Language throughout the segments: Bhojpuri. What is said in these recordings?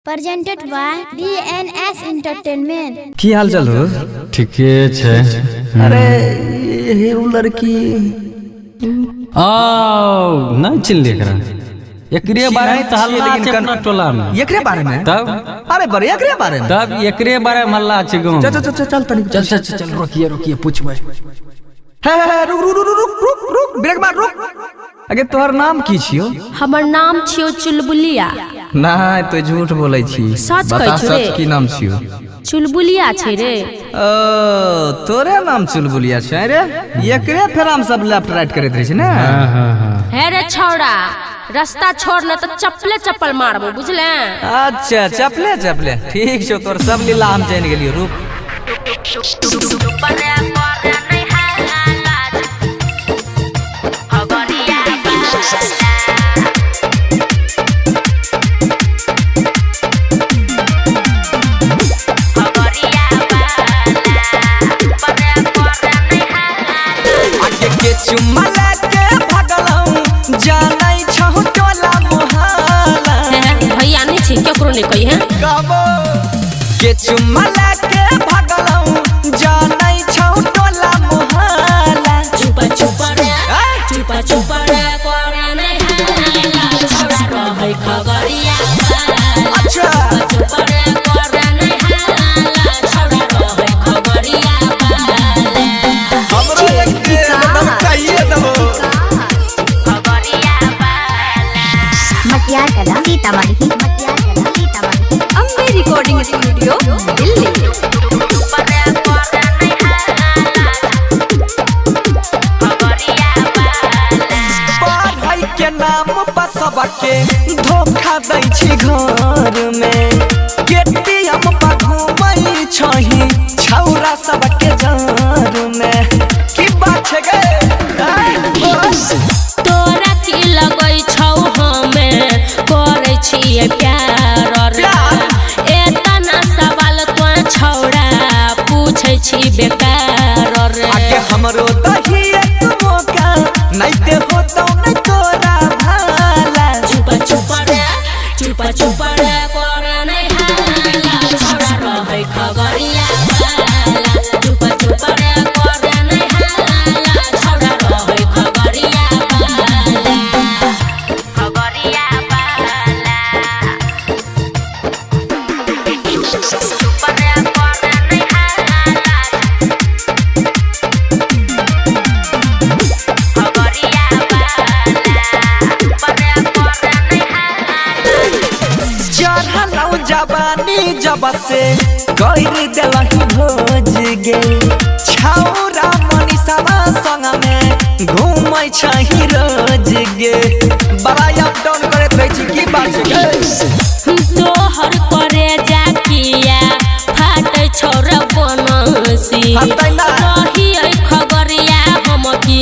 presented by DNS Entertainment। की हाल चाल हो? ठीके छे। अरे ये वो लड़की नहीं चिल्ले करा एकरे बारे में हल्ला छे अपना टोला में। एकरे बारे में तब अरे बड़े एकरे बारे में तब एकरे बारे में हल्ला छे गांव। चल चल चल चल तनी चल रोकिए पूछबे। है रुक रुक रुक रुक रुक ब्रेक मार रुक। अगे तोहर नाम की छियो? हमर नाम छियो चुलबुलिया। नहीं तो झूठ बोलै छी। सच बता कहै छी रे। सच की नाम छियो? चुलबुलिया छे रे। ओ तोरे नाम चुलबुलिया छै रे। एकरे फेर हम सब लेफ्ट राइट करैत रही छी ना। हे रे छौड़ा रास्ता छोड़ न तो चप्पले चप्पल मारबो बुझले। अच्छा चपले चपले ठीक छौ तोर सब लीला हम जान गेलियो रुक। चुम्मा लेके भगलौ जानै छौ टोला मोहल्ला। भैया नहीं छी केकरो नहीं कही है। गाबो के चुम्मा लेके भगलौ जानै छौ टोला मोहल्ला। चुपा चुपा रे कोरा नहीं है छोड़ा रहे खगड़िया। अच्छा चुपा रे कोरा नहीं है छोड़ा रहे खगड़िया। हमरो एक दम चाहिए दबो। मटियार कला सीतामढ़ी। Ambe recording studio Delhi. भाई के नाम पर सबके धोखा दै छी घर में। केटीएम पर घूमै छही छौरा सबके जार में। की बात छै गे? तोरा की लगै छौ हमें करे छिए प्यार रे। एतना सवाल तो छौड़ा पूछै छी बेकार रे। आगे हमरो दही एक मौका नहीं दे होतौ न तोरा भाला। चुपा चुपा रे करे नहीं हाला छौड़ा रहे खगड़िया। चुपा रे करे नहीं हाला छौड़ा रहे खगड़िया। चढ़लौ जवानी जब से कर देलही भोज गे। छौरा मनीषवा संग में घूमै छही रोज गे। बड़ा अप डाउन करैत रहै छी की बात छै गे? तोहर करे जाकिया फाटे छोरा बनसी। हटै ना। रही खगड़िया हम की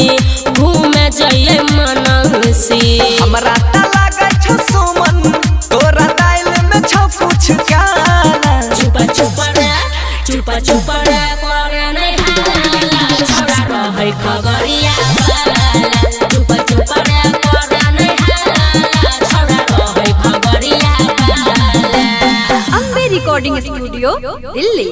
घूमे जइए मनसी। हमरा त लागै छौ सुमन तोरा दाइल में छौ कुछ काला। चुपा रे करे नहीं हाला छोड़ा रहे खगड़िया। चुपा रे करे नहीं हाला छोड़ा रहे खगड़िया। Ambe recording studio Delhi.